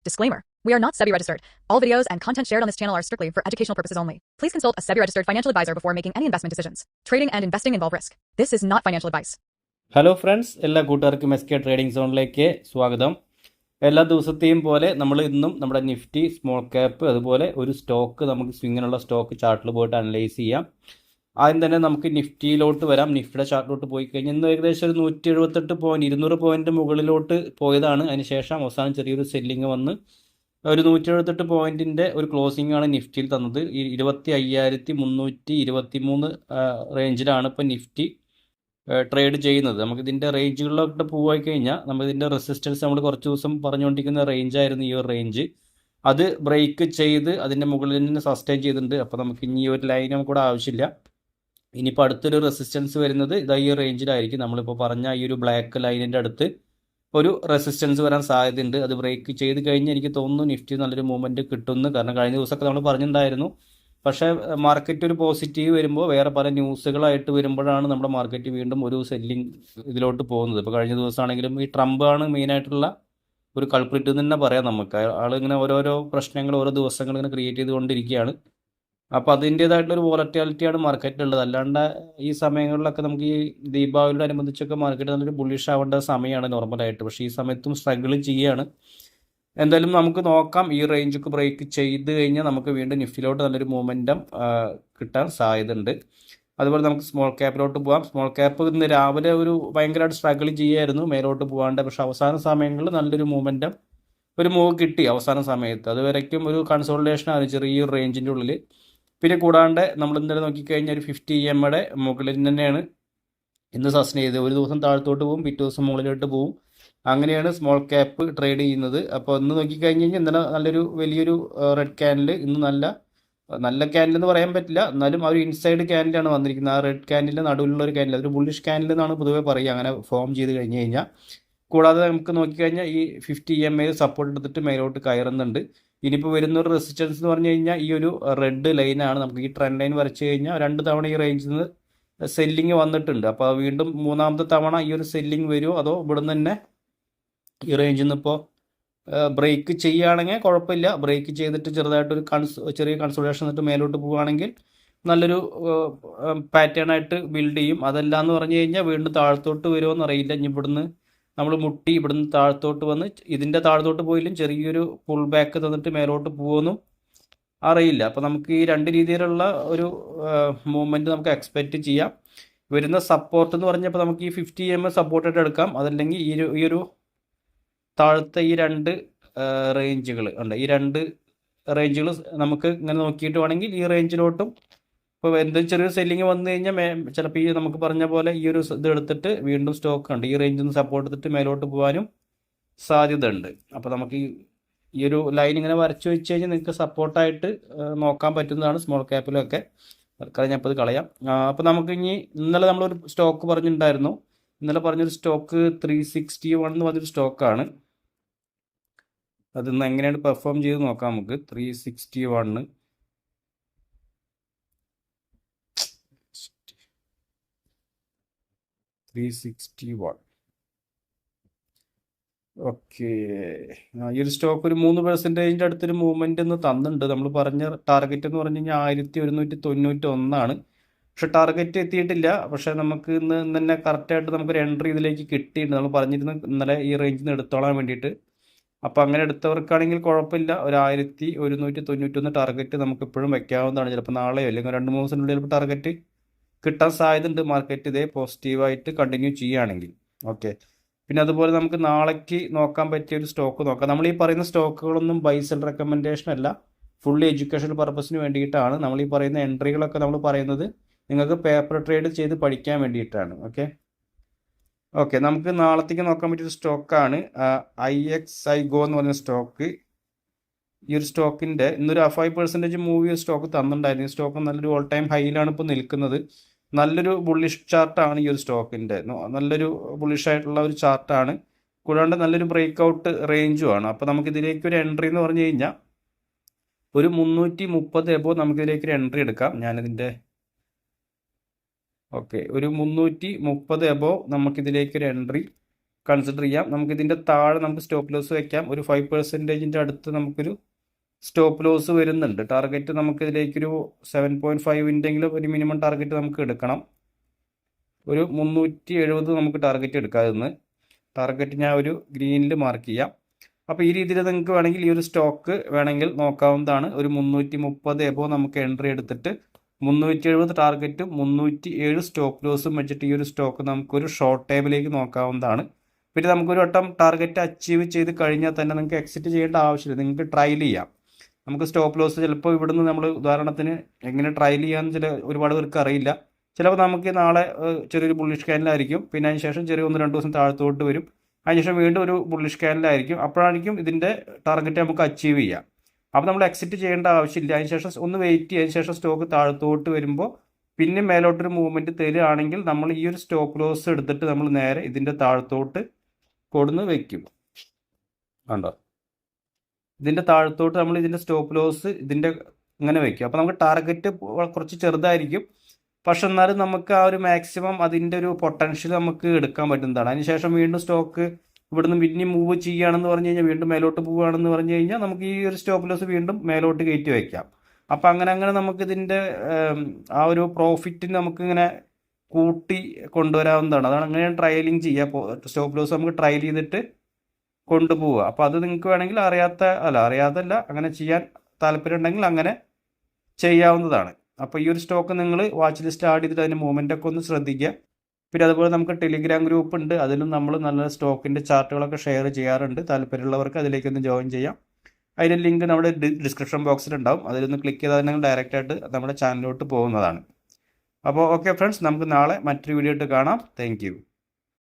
Disclaimer. We are not SEBI registered. All videos and content shared on this channel are strictly for educational purposes only. Please consult a SEBI registered financial advisor before making any investment decisions. Trading and investing involve risk. This is not financial advice. Hello friends, എല്ലാ കൂട്ടുകാർക്കും SK trading സോണിലേക്ക് സ്വാഗതം. എല്ലാ ദിവസത്തെയും പോലെ നമ്മൾ ഇന്നും നമ്മുടെ Nifty, small cap, അതുപോലെ ഒരു സ്റ്റോക്ക് നമുക്ക് സ്വിങ്ങിനുള്ള സ്റ്റോക്ക് ചാർട്ടിൽ പോയിട്ട് അനലൈസ് ചെയ്യാം. ആദ്യം തന്നെ നമുക്ക് നിഫ്റ്റിയിലോട്ട് വരാം. നിഫ്റ്റിയുടെ ചാർട്ടിലോട്ട് പോയി കഴിഞ്ഞാൽ ഇന്ന് ഏകദേശം ഒരു 178 പോയിന്റ് 200 പോയിന്റ് മുകളിലോട്ട് പോയതാണ്. അതിനുശേഷം അവസാനം ചെറിയൊരു സെല്ലിങ് വന്ന് ഒരു 178 പോയിന്റിൻ്റെ ഒരു ക്ലോസിംഗ് ആണ് നിഫ്റ്റിയിൽ തന്നത്. 25,323 റേഞ്ചിലാണ് ഇപ്പോൾ നിഫ്റ്റി ട്രേഡ് ചെയ്യുന്നത്. നമുക്കിതിൻ്റെ റേഞ്ചുകളിലോട്ട് പോയി കഴിഞ്ഞാൽ നമുക്കിതിൻ്റെ റെസിസ്റ്റൻസ് നമ്മൾ കുറച്ച് ദിവസം പറഞ്ഞുകൊണ്ടിരിക്കുന്ന റേഞ്ചായിരുന്നു ഈ ഒരു റേഞ്ച്. അത് ബ്രേക്ക് ചെയ്ത് അതിൻ്റെ മുകളിൽ തന്നെ സസ്റ്റെയിൻ ചെയ്തിട്ടുണ്ട്. അപ്പോൾ നമുക്ക് ഇനി ഈ ഒരു ലൈൻ നമുക്ക് കൂടെ ആവശ്യമില്ല. ഇനിയിപ്പോൾ അടുത്തൊരു റെസിസ്റ്റൻസ് വരുന്നത് ഇതാ ഈ റേഞ്ചിലായിരിക്കും. നമ്മളിപ്പോൾ പറഞ്ഞ ഈ ഒരു ബ്ലാക്ക് ലൈനിൻ്റെ അടുത്ത് ഒരു റെസിസ്റ്റൻസ് വരാൻ സാധ്യതയുണ്ട്. അത് ബ്രേക്ക് ചെയ്ത് കഴിഞ്ഞ് എനിക്ക് തോന്നുന്നു നിഫ്റ്റി നല്ലൊരു മൂവ്മെൻറ്റ് കിട്ടുമെന്ന്. കാരണം കഴിഞ്ഞ ദിവസമൊക്കെ നമ്മൾ പറഞ്ഞിട്ടുണ്ടായിരുന്നു. പക്ഷേ മാർക്കറ്റ് ഒരു പോസിറ്റീവ് വരുമ്പോൾ വേറെ പല ന്യൂസുകളായിട്ട് വരുമ്പോഴാണ് നമ്മുടെ മാർക്കറ്റ് വീണ്ടും ഒരു സെല്ലിങ് ഇതിലോട്ട് പോകുന്നത്. ഇപ്പോൾ കഴിഞ്ഞ ദിവസമാണെങ്കിലും ഈ ട്രംപാണ് മെയിനായിട്ടുള്ള ഒരു കൾപ്രിറ്റ് എന്ന് തന്നെ പറയാം നമുക്ക്. ആളിങ്ങനെ ഓരോരോ പ്രശ്നങ്ങൾ ഓരോ ദിവസങ്ങൾ ഇങ്ങനെ ക്രിയേറ്റ് ചെയ്തുകൊണ്ടിരിക്കുകയാണ്. അപ്പോൾ അതിൻ്റേതായിട്ടുള്ളൊരു വോളറ്റാലിറ്റിയാണ് മാർക്കറ്റിലുള്ളത്. അല്ലാണ്ട് ഈ സമയങ്ങളിലൊക്കെ നമുക്ക് ഈ ദീപാവലിയോട് അനുബന്ധിച്ചൊക്കെ മാർക്കറ്റ് നല്ലൊരു ബുള്ളിഷ് ആവേണ്ട സമയമാണ് നോർമലായിട്ട്. പക്ഷേ ഈ സമയത്തും സ്ട്രഗിൾ ചെയ്യുകയാണ്. എന്തായാലും നമുക്ക് നോക്കാം. ഈ റേഞ്ചൊക്കെ ബ്രേക്ക് ചെയ്ത് കഴിഞ്ഞാൽ നമുക്ക് വീണ്ടും നിഫ്റ്റിയിലോട്ട് നല്ലൊരു മൂവ്മെൻറ്റം കിട്ടാൻ സാധ്യതയുണ്ട്. അതുപോലെ നമുക്ക് സ്മോൾ ക്യാപ്പിലോട്ട് പോകാം. സ്മോൾ ക്യാപ്പ് ഇന്ന് രാവിലെ ഒരു ഭയങ്കരമായിട്ട് സ്ട്രഗിൾ ചെയ്യായിരുന്നു മേലോട്ട് പോകാണ്ട്. പക്ഷേ അവസാന സമയങ്ങളിൽ നല്ലൊരു മൂവ്മെൻറ്റം ഒരു മൂവ് കിട്ടി അവസാന സമയത്ത്. അതുവരയ്ക്കും ഒരു കൺസോളിഡേഷനാണ് ചെറിയൊരു റേഞ്ചിൻ്റെ ഉള്ളിൽ. പിന്നെ കൂടാണ്ട് നമ്മൾ ഇന്നലെ നോക്കിക്കഴിഞ്ഞാൽ ഒരു 50 EMയുടെ മുകളിൽ തന്നെയാണ് ഇന്ന് സസ്റ്റെയിൻ ചെയ്ത്. ഒരു ദിവസം താഴത്തോട്ട് പോകും, പിറ്റേ ദിവസം മുകളിലോട്ട് പോകും. അങ്ങനെയാണ് സ്മോൾ ക്യാപ്പ് ട്രേഡ് ചെയ്യുന്നത്. അപ്പോൾ ഇന്ന് നോക്കിക്കഴിഞ്ഞ് കഴിഞ്ഞാൽ ഇന്നലെ നല്ലൊരു വലിയൊരു റെഡ് ക്യാൻഡിൽ, ഇന്ന് നല്ല ക്യാൻഡിൽ എന്ന് പറയാൻ പറ്റില്ല, എന്നാലും ആ ഒരു ഇൻസൈഡ് ക്യാൻഡിലാണ് വന്നിരിക്കുന്നത്. ആ റെഡ് ക്യാൻഡിൻ്റെ നടുവിലുള്ള ഒരു ക്യാൻഡിൽ, അതൊരു ബുള്ളിഷ് ക്യാൻഡിൽ എന്നാണ് പൊതുവെ പറയുക അങ്ങനെ ഫോം ചെയ്ത് കഴിഞ്ഞ് കഴിഞ്ഞാൽ. കൂടാതെ നമുക്ക് നോക്കിക്കഴിഞ്ഞാൽ ഈ 50 EMA സപ്പോർട്ട് എടുത്തിട്ട് മേലോട്ട് കയറുന്നുണ്ട്. ഇനിയിപ്പോൾ വരുന്നൊരു റെസിസ്റ്റൻസ് എന്ന് പറഞ്ഞു കഴിഞ്ഞാൽ ഈ ഒരു റെഡ് ലൈനാണ്. നമുക്ക് ഈ ട്രെൻഡ് ലൈൻ വരച്ച് കഴിഞ്ഞാൽ 2 തവണ ഈ റേഞ്ചിൽ നിന്ന് സെല്ലിങ് വന്നിട്ടുണ്ട്. അപ്പോൾ വീണ്ടും മൂന്നാമത്തെ തവണ ഈ ഒരു സെല്ലിങ് വരുമോ അതോ ഇവിടുന്ന് തന്നെ ഈ റേഞ്ചിൽ നിന്ന് ഇപ്പോൾ ബ്രേക്ക് ചെയ്യുകയാണെങ്കിൽ കുഴപ്പമില്ല. ബ്രേക്ക് ചെയ്തിട്ട് ചെറുതായിട്ടൊരു ചെറിയ കൺസോളിഡേഷൻ എന്നിട്ട് മേലോട്ട് പോവുകയാണെങ്കിൽ നല്ലൊരു പാറ്റേൺ ആയിട്ട് ബിൽഡ് ചെയ്യും. അതല്ല എന്ന് പറഞ്ഞു കഴിഞ്ഞാൽ വീണ്ടും താഴത്തോട്ട് വരുമോ എന്നറിയില്ല. ഇനി ഇവിടുന്ന് നമ്മൾ മുട്ടി ഇവിടുന്ന് താഴത്തോട്ട് വന്ന് ഇതിൻ്റെ താഴത്തോട്ട് പോയില്ലും ചെറിയൊരു പുൾ ബാക്ക് തന്നിട്ട് മേലോട്ട് പോകുമെന്നും അറിയില്ല. അപ്പോൾ നമുക്ക് ഈ രണ്ട് രീതിയിലുള്ള ഒരു മൂവ്മെൻറ്റ് നമുക്ക് എക്സ്പെക്റ്റ് ചെയ്യാം. വരുന്ന സപ്പോർട്ട് എന്ന് പറഞ്ഞപ്പോൾ നമുക്ക് ഈ 50 EMA സപ്പോർട്ടായിട്ട് എടുക്കാം. അതല്ലെങ്കിൽ ഈ ഒരു താഴത്തെ ഈ 2 റേഞ്ചുകൾ ഉണ്ട്. ഈ 2 റേഞ്ചുകൾ നമുക്ക് ഇങ്ങനെ നോക്കിയിട്ട് വേണമെങ്കിൽ ഈ റേഞ്ചിലോട്ടും ഇപ്പോൾ എന്തെങ്കിലും ചെറിയൊരു സെല്ലിങ് വന്നു കഴിഞ്ഞാൽ ചിലപ്പോൾ ഈ നമുക്ക് പറഞ്ഞ പോലെ ഈ ഒരു ഇത് എടുത്തിട്ട് വീണ്ടും സ്റ്റോക്ക് ഉണ്ട് ഈ റേഞ്ചിൽ നിന്ന് സപ്പോർട്ട് എടുത്തിട്ട് മേലോട്ട് പോകാനും സാധ്യത ഉണ്ട്. അപ്പോൾ നമുക്ക് ഈ ഒരു ലൈൻ ഇങ്ങനെ വരച്ചു വെച്ച് കഴിഞ്ഞാൽ നിങ്ങൾക്ക് സപ്പോർട്ടായിട്ട് നോക്കാൻ പറ്റുന്നതാണ് സ്മോൾ ക്യാപ്പിലൊക്കെ. തൽക്കാലം ഞാൻ ഇപ്പോൾ ഇത് കളയാം. അപ്പോൾ നമുക്ക് ഇനി ഇന്നലെ നമ്മളൊരു സ്റ്റോക്ക് പറഞ്ഞിട്ടുണ്ടായിരുന്നു. ഇന്നലെ പറഞ്ഞൊരു സ്റ്റോക്ക് 361 എന്ന് പറഞ്ഞൊരു സ്റ്റോക്കാണ്. അതിന്ന് എങ്ങനെയാണ് പെർഫോം ചെയ്ത് നോക്കാം നമുക്ക്. 361 ഓക്കെ. ഈ ഒരു സ്റ്റോക്ക് ഒരു 3% അടുത്തൊരു മൂവ്മെൻ്റ് ഒന്ന് തന്നിട്ടുണ്ട്. നമ്മൾ പറഞ്ഞ ടാർഗറ്റ് എന്ന് പറഞ്ഞു കഴിഞ്ഞാൽ 1191. പക്ഷെ ടാർഗറ്റ് എത്തിയിട്ടില്ല. പക്ഷേ നമുക്ക് ഇന്ന് തന്നെ കറക്റ്റായിട്ട് നമുക്കൊരു എൻട്രി ഇതിലേക്ക് കിട്ടിയിട്ടുണ്ട്. നമ്മൾ പറഞ്ഞിരുന്നു ഇന്നലെ ഈ റേഞ്ചിൽ നിന്ന് എടുത്തോളാൻ വേണ്ടിയിട്ട്. അപ്പോൾ അങ്ങനെ എടുത്തവർക്കാണെങ്കിൽ കുഴപ്പമില്ല. ഒരു 1191 ടാർഗറ്റ് നമുക്ക് എപ്പോഴും വയ്ക്കാവുന്നതാണ്. ചിലപ്പോൾ നാളെയോ അല്ലെങ്കിൽ 2-3 ദിവസത്തിനുള്ളിൽ ചിലപ്പോൾ ടാർഗറ്റ് കിട്ടാൻ സാധ്യതയുണ്ട്. മാർക്കറ്റ് ഇതേ പോസിറ്റീവായിട്ട് കണ്ടിന്യൂ ചെയ്യുകയാണെങ്കിൽ. ഓക്കെ. പിന്നെ അതുപോലെ നമുക്ക് നാളേക്ക് നോക്കാൻ പറ്റിയ ഒരു സ്റ്റോക്ക് നോക്കാം. നമ്മൾ ഈ പറയുന്ന സ്റ്റോക്കുകളൊന്നും ബൈ സെൽ റെക്കമെൻഡേഷൻ അല്ല, ഫുള്ളി എഡ്യൂക്കേഷണൽ പർപ്പസിന് വേണ്ടിയിട്ടാണ്. നമ്മൾ ഈ പറയുന്ന എൻട്രികളൊക്കെ നമ്മൾ പറയുന്നത് നിങ്ങൾക്ക് പേപ്പർ ട്രേഡ് ചെയ്ത് പഠിക്കാൻ വേണ്ടിയിട്ടാണ്. ഓക്കെ. നമുക്ക് നാളത്തേക്ക് നോക്കാൻ പറ്റിയൊരു സ്റ്റോക്കാണ് IXIGO എന്ന് പറഞ്ഞ സ്റ്റോക്ക്. ഈ ഒരു സ്റ്റോക്കിൻ്റെ ഇന്നൊരു 5% മൂവ് ചെയ്ത സ്റ്റോക്ക് തന്നിട്ടുണ്ടായിരുന്നു. ഈ സ്റ്റോക്ക് നല്ലൊരു ഓൾ ടൈം ഹൈയിലാണ് ഇപ്പോൾ നിൽക്കുന്നത്. നല്ലൊരു ബുള്ളിഷ് ചാർട്ടാണ് ഈ ഒരു സ്റ്റോക്കിൻ്റെ. നല്ലൊരു ബുള്ളിഷ് ആയിട്ടുള്ള ഒരു ചാർട്ടാണ്. കൂടാണ്ട് നല്ലൊരു ബ്രേക്ക് ഔട്ട് റേഞ്ചുമാണ്. അപ്പോൾ നമുക്കിതിലേക്ക് ഒരു എൻട്രി എന്ന് പറഞ്ഞു കഴിഞ്ഞാൽ ഒരു 330 എബോ നമുക്കിതിലേക്ക് ഒരു എൻട്രി എടുക്കാം. ഞാനിതിൻ്റെ ഓക്കെ ഒരു 330 എബോ നമുക്കിതിലേക്കൊരു എൻട്രി കൺസിഡർ ചെയ്യാം. നമുക്കിതിൻ്റെ താഴെ നമുക്ക് സ്റ്റോപ്പ് ലോസ് വയ്ക്കാം. ഒരു 5% അടുത്ത് നമുക്കൊരു സ്റ്റോപ്പ് ലോസ് വരുന്നുണ്ട്. ടാർഗറ്റ് നമുക്കിതിലേക്കൊരു 7.5 ഒരു മിനിമം ടാർഗറ്റ് നമുക്ക് എടുക്കണം. ഒരു 370 നമുക്ക് ടാർഗറ്റ് എടുക്കാമെന്ന്. ടാർഗറ്റ് ഞാൻ ഒരു ഗ്രീനിൽ മാർക്ക് ചെയ്യാം. അപ്പോൾ ഈ രീതിയിൽ നിങ്ങൾക്ക് വേണമെങ്കിൽ ഈ ഒരു സ്റ്റോക്ക് വേണമെങ്കിൽ നോക്കാവുന്നതാണ്. ഒരു 330 എബോ നമുക്ക് എൻട്രി എടുത്തിട്ട് 370 ടാർഗറ്റും 307 സ്റ്റോപ്പ് ലോസും വെച്ചിട്ട് ഈ ഒരു സ്റ്റോക്ക് നമുക്കൊരു ഷോർട്ട് ടൈമിലേക്ക് നോക്കാവുന്നതാണ്. പിന്നെ നമുക്കൊരു വട്ടം ടാർഗറ്റ് അച്ചീവ് ചെയ്ത് കഴിഞ്ഞാൽ തന്നെ നിങ്ങൾക്ക് എക്സിറ്റ് ചെയ്യേണ്ട ആവശ്യമില്ല. നിങ്ങൾക്ക് ട്രയൽ ചെയ്യാം. നമുക്ക് സ്റ്റോപ്പ് ലോസ് ചിലപ്പോൾ ഇവിടുന്ന് നമ്മൾ ഉദാഹരണത്തിന് എങ്ങനെ ട്രയൽ ചെയ്യാമെന്ന് ഒരുപാട് പേർക്ക് അറിയില്ല. ചിലപ്പോൾ നമുക്ക് നാളെ ചെറിയൊരു ബുള്ളിഷ് ക്യാൻഡിലായിരിക്കും. പിന്നെ അതിന് ശേഷം ചെറിയ 1-2 ദിവസം താഴത്തോട്ട് വരും. അതിനുശേഷം വീണ്ടും ഒരു ബുള്ളിഷ് ക്യാൻഡിലായിരിക്കും. അപ്പോഴായിരിക്കും ഇതിൻ്റെ ടാർഗറ്റ് നമുക്ക് അച്ചീവ് ചെയ്യാം. അപ്പോൾ നമ്മൾ എക്സിറ്റ് ചെയ്യേണ്ട ആവശ്യമില്ല. അതിനുശേഷം ഒന്ന് വെയിറ്റ് ചെയ്തതിന് ശേഷം സ്റ്റോക്ക് താഴത്തോട്ട് വരുമ്പോൾ പിന്നെ മേലോട്ടൊരു മൂവ്മെൻറ്റ് തരികയാണെങ്കിൽ നമ്മൾ ഈ ഒരു സ്റ്റോപ്പ് ലോസ് എടുത്തിട്ട് നമ്മൾ നേരെ ഇതിൻ്റെ താഴത്തോട്ട് കൊടുന്ന് വയ്ക്കും. കണ്ടോ, ഇതിൻ്റെ താഴത്തോട്ട് നമ്മൾ ഇതിൻ്റെ സ്റ്റോപ്പ് ലോസ് ഇതിൻ്റെ ഇങ്ങനെ വയ്ക്കും. അപ്പോൾ നമുക്ക് ടാർഗറ്റ് കുറച്ച് ചെറുതായിരിക്കും, പക്ഷെ എന്നാലും നമുക്ക് ആ ഒരു മാക്സിമം അതിൻ്റെ ഒരു പൊട്ടൻഷ്യൽ നമുക്ക് എടുക്കാൻ പറ്റുന്നതാണ്. അതിനുശേഷം വീണ്ടും സ്റ്റോക്ക് ഇവിടുന്ന് പിന്നെ മൂവ് ചെയ്യുകയാണെന്ന് പറഞ്ഞു കഴിഞ്ഞാൽ, വീണ്ടും മേലോട്ട് പോവുകയാണെന്ന് പറഞ്ഞു കഴിഞ്ഞാൽ നമുക്ക് ഈ ഒരു സ്റ്റോപ്പ് ലോസ് വീണ്ടും മേലോട്ട് കയറ്റി വയ്ക്കാം. അപ്പോൾ അങ്ങനെ നമുക്കിതിൻ്റെ ആ ഒരു പ്രോഫിറ്റിന് നമുക്കിങ്ങനെ കൂട്ടി കൊണ്ടുവരാവുന്നതാണ്. അതാണ് അങ്ങനെ ട്രയലിങ് ചെയ്യുക. സ്റ്റോപ്പ് ലോസ് നമുക്ക് ട്രയൽ ചെയ്തിട്ട് കൊണ്ടുപോവുക. അപ്പോൾ അത് നിങ്ങൾക്ക് വേണമെങ്കിൽ അറിയാതല്ല അങ്ങനെ ചെയ്യാൻ താല്പര്യം ഉണ്ടെങ്കിൽ അങ്ങനെ ചെയ്യാവുന്നതാണ്. അപ്പോൾ ഈ ഒരു സ്റ്റോക്ക് നിങ്ങൾ വാച്ച് ലിസ്റ്റ് ആഡ് ചെയ്തിട്ട് അതിൻ്റെ മൂവ്മെൻ്റൊക്കെ ഒന്ന് ശ്രദ്ധിക്കുക. പിന്നെ അതുപോലെ നമുക്ക് ടെലിഗ്രാം ഗ്രൂപ്പ് ഉണ്ട്. അതിലും നമ്മൾ നല്ല സ്റ്റോക്കിൻ്റെ ചാർട്ടുകളൊക്കെ ഷെയർ ചെയ്യാറുണ്ട്. താല്പര്യമുള്ളവർക്ക് അതിലേക്കൊന്ന് ജോയിൻ ചെയ്യാം. അതിൻ്റെ ലിങ്ക് നമ്മുടെ ഡിസ്ക്രിപ്ഷൻ ബോക്സിലുണ്ടാവും. അതിലൊന്ന് ക്ലിക്ക് ചെയ്താൽ നിങ്ങൾ ഡയറക്റ്റായിട്ട് നമ്മുടെ ചാനലിലോട്ട് പോകുന്നതാണ്. അപ്പോൾ ഓക്കെ ഫ്രണ്ട്സ്, നമുക്ക് നാളെ മറ്റൊരു വീഡിയോ ആയിട്ട് കാണാം. താങ്ക്